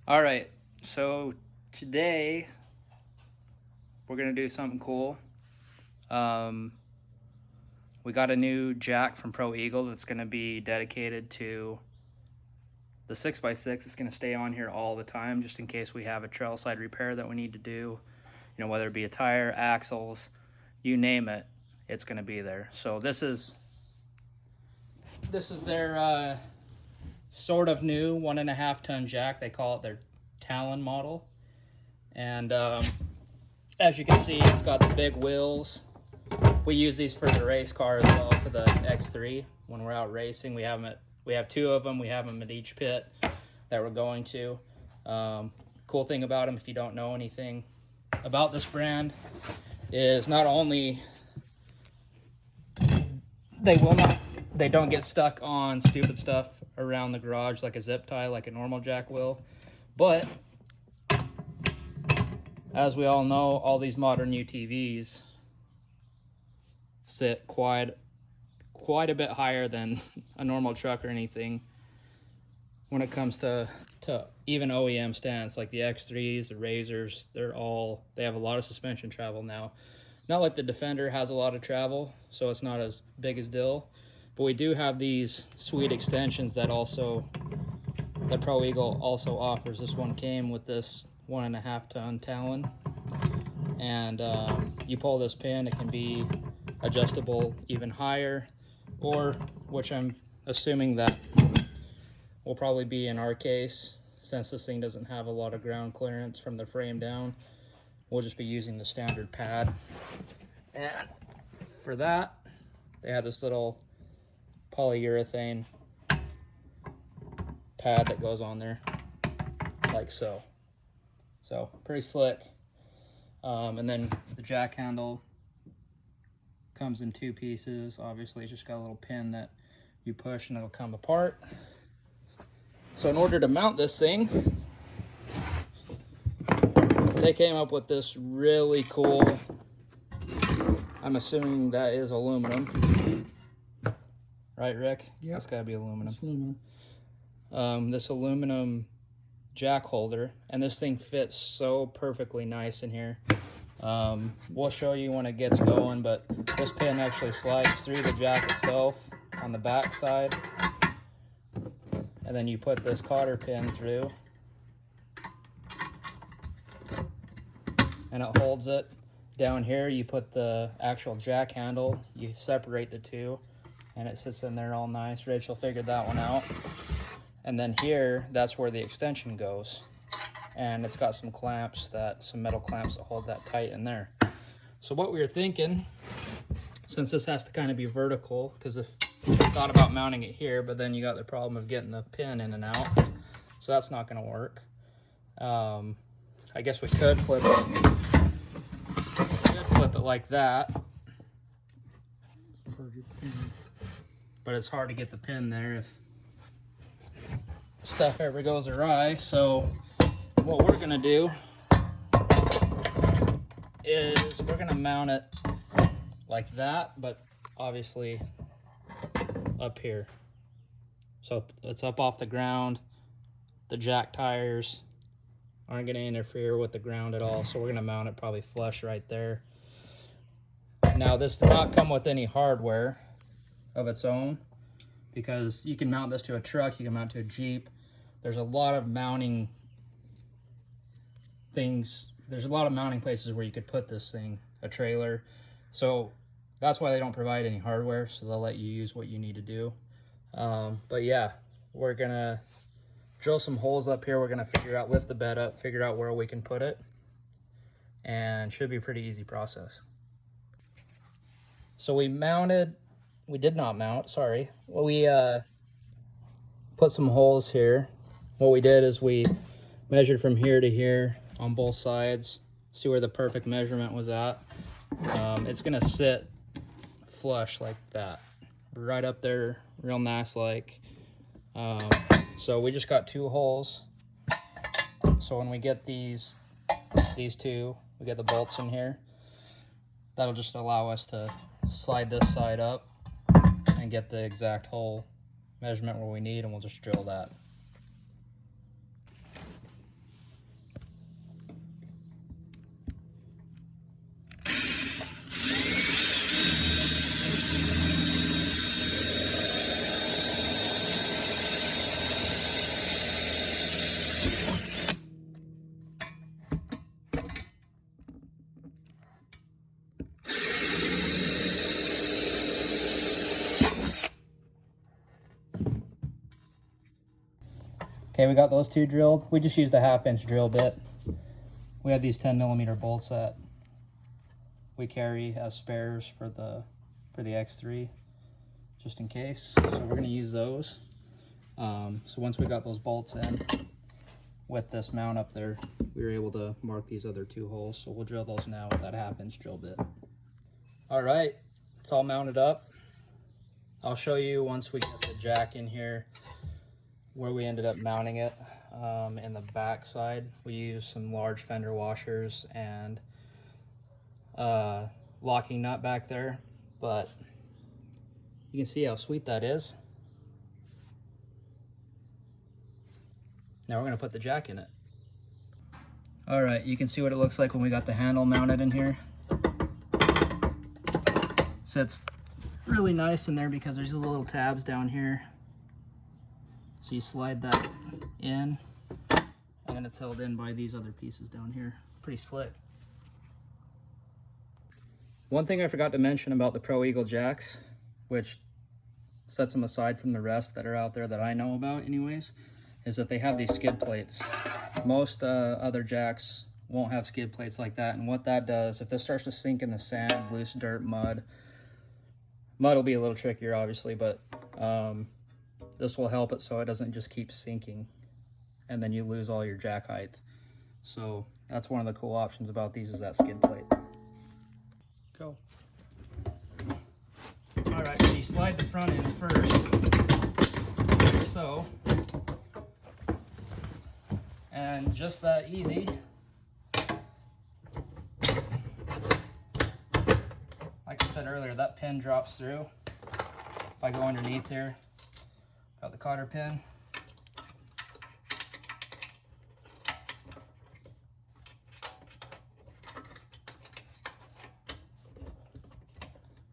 All right, so today we're gonna do something cool. We got a new jack from Pro Eagle that's gonna be dedicated to the 6x6. It's gonna stay on here all the time, just in case we have a trail side repair that we need to do. You know, whether it be a tire, axles, you name it, it's gonna be there. So this is their sort of new 1.5 ton jack. They call it their Talon model. And as you can see, it's got the big wheels. We use these for the race car as well, for the X3 when we're out racing. We have 2 of them. We have them at each pit that we're going to. Cool thing about them, if you don't know anything about this brand, is not only they don't get stuck on stupid stuff around the garage like a zip tie, like a normal jack will, but as we all know, all these modern UTVs sit quite a bit higher than a normal truck or anything when it comes to even OEM stands like the X3s, the Razors. They have a lot of suspension travel now. Not like the Defender has a lot of travel, so it's not as big as deal. But we do have these sweet extensions that the Pro Eagle also offers. This one came with this 1.5 ton Talon, and you pull this pin, it can be adjustable even higher, or, which I'm assuming that will probably be in our case, since this thing doesn't have a lot of ground clearance from the frame down, we'll just be using the standard pad. And for that, they have this little polyurethane pad that goes on there like so. So pretty slick. And then the jack handle comes in 2 pieces. Obviously, it's just got a little pin that you push and it'll come apart. So in order to mount this thing, they came up with this really cool, I'm assuming that is aluminum. Right, Rick? Yeah. That's gotta be aluminum. It's aluminum. This aluminum jack holder, and this thing fits so perfectly nice in here. We'll show you when it gets going, but this pin actually slides through the jack itself on the back side, and then you put this cotter pin through and it holds it. Down here you put the actual jack handle, you separate the two, and it sits in there all nice. Rachel figured that one out. And then here, that's where the extension goes. And it's got some metal clamps that hold that tight in there. So what we were thinking, since this has to kind of be vertical, because if you thought about mounting it here, but then you got the problem of getting the pin in and out. So that's not gonna work. I guess we could flip it like that. But it's hard to get the pin there if stuff ever goes awry. So what we're gonna do is we're gonna mount it like that, but obviously up here. So it's up off the ground. The jack tires aren't gonna interfere with the ground at all. So we're gonna mount it probably flush right there. Now this does not come with any hardware of its own, because you can mount this to a truck, you can mount to a Jeep. There's a lot of mounting things. There's a lot of mounting places where you could put this thing, a trailer. So that's why they don't provide any hardware, so they'll let you use what you need to do. But yeah, we're gonna drill some holes up here. We're gonna lift the bed up, figure out where we can put it, and should be a pretty easy process. So we did not mount, sorry. Well, we put some holes here. What we did is we measured from here to here on both sides, see where the perfect measurement was at. It's gonna sit flush like that, right up there, real nice like. So we just got 2 holes. So when we get these 2, we get the bolts in here. That'll just allow us to slide this side up and get the exact hole measurement where we need, and we'll just drill that. Okay, we got those two drilled. We just used a 1/2-inch drill bit. We have these 10mm bolts that we carry as spares for the X3, just in case. So we're gonna use those. So once we got those bolts in with this mount up there, we were able to mark these other 2 holes. So we'll drill those now with that 1/2-inch drill bit. All right, it's all mounted up. I'll show you once we get the jack in here where we ended up mounting it. In the back side, we used some large fender washers and locking nut back there, but you can see how sweet that is. Now we're gonna put the jack in it. All right, you can see what it looks like when we got the handle mounted in here. Sits really nice in there because there's little tabs down here. So you slide that in, and then it's held in by these other pieces down here. Pretty slick. One thing I forgot to mention about the Pro Eagle jacks, which sets them aside from the rest that are out there that I know about anyways, is that they have these skid plates. Most other jacks won't have skid plates like that, and what that does, if this starts to sink in the sand, loose dirt, mud will be a little trickier obviously, but this will help it so it doesn't just keep sinking and then you lose all your jack height. So that's one of the cool options about these, is that skid plate. Go. All right, so you slide the front in first, so, and just that easy. Like I said earlier, that pin drops through. If I go underneath here, got the cotter pin.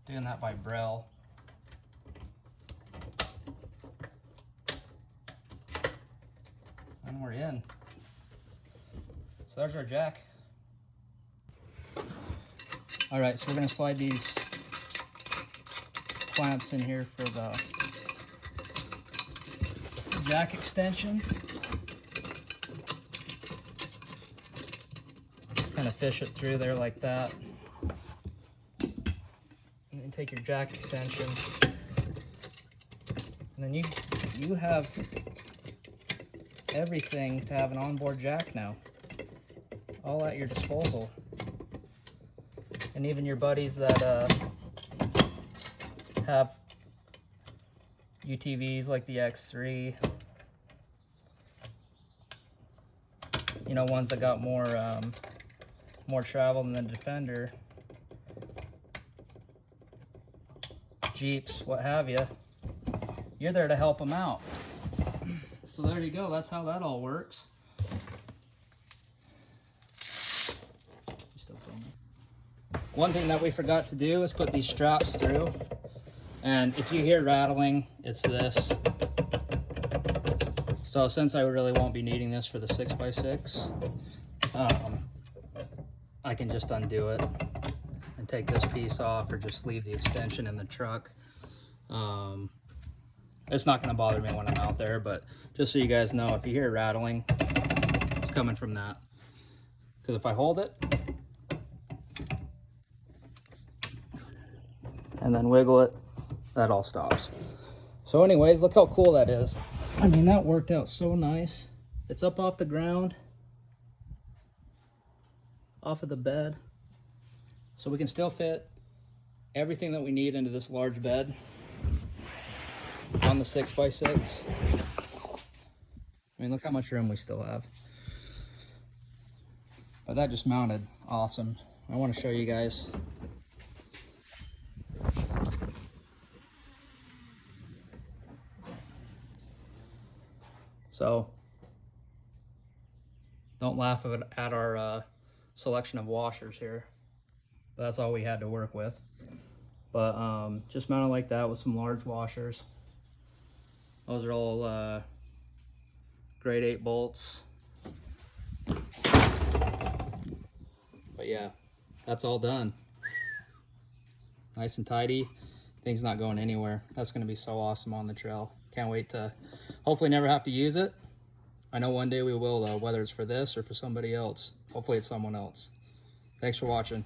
Doing that by Brell. And we're in. So there's our jack. All right, so we're gonna slide these clamps in here for the jack extension. Kind of fish it through there like that. And then take your jack extension. And then you have everything to have an onboard jack now. All at your disposal. And even your buddies that have UTVs like the X3, you know, ones that got more travel than the Defender, Jeeps, what have you, you're there to help them out. So there you go, that's how that all works. One thing that we forgot to do is put these straps through, and if you hear rattling, it's this. So since I really won't be needing this for the 6x6, I can just undo it and take this piece off, or just leave the extension in the truck. It's not going to bother me when I'm out there, but just so you guys know, if you hear rattling, it's coming from that. Because if I hold it and then wiggle it, that all stops. So anyways, look how cool that is. I mean, that worked out so nice. It's up off the ground, off of the bed. So we can still fit everything that we need into this large bed on the 6x6. I mean, look how much room we still have. But that just mounted awesome. I want to show you guys. So don't laugh at our selection of washers here. But that's all we had to work with. But just mounted like that with some large washers. Those are all grade 8 bolts. But yeah, that's all done. Nice and tidy. Thing's not going anywhere. That's going to be so awesome on the trail. Can't wait to hopefully never have to use it. I know one day we will though, whether it's for this or for somebody else. Hopefully it's someone else. Thanks for watching.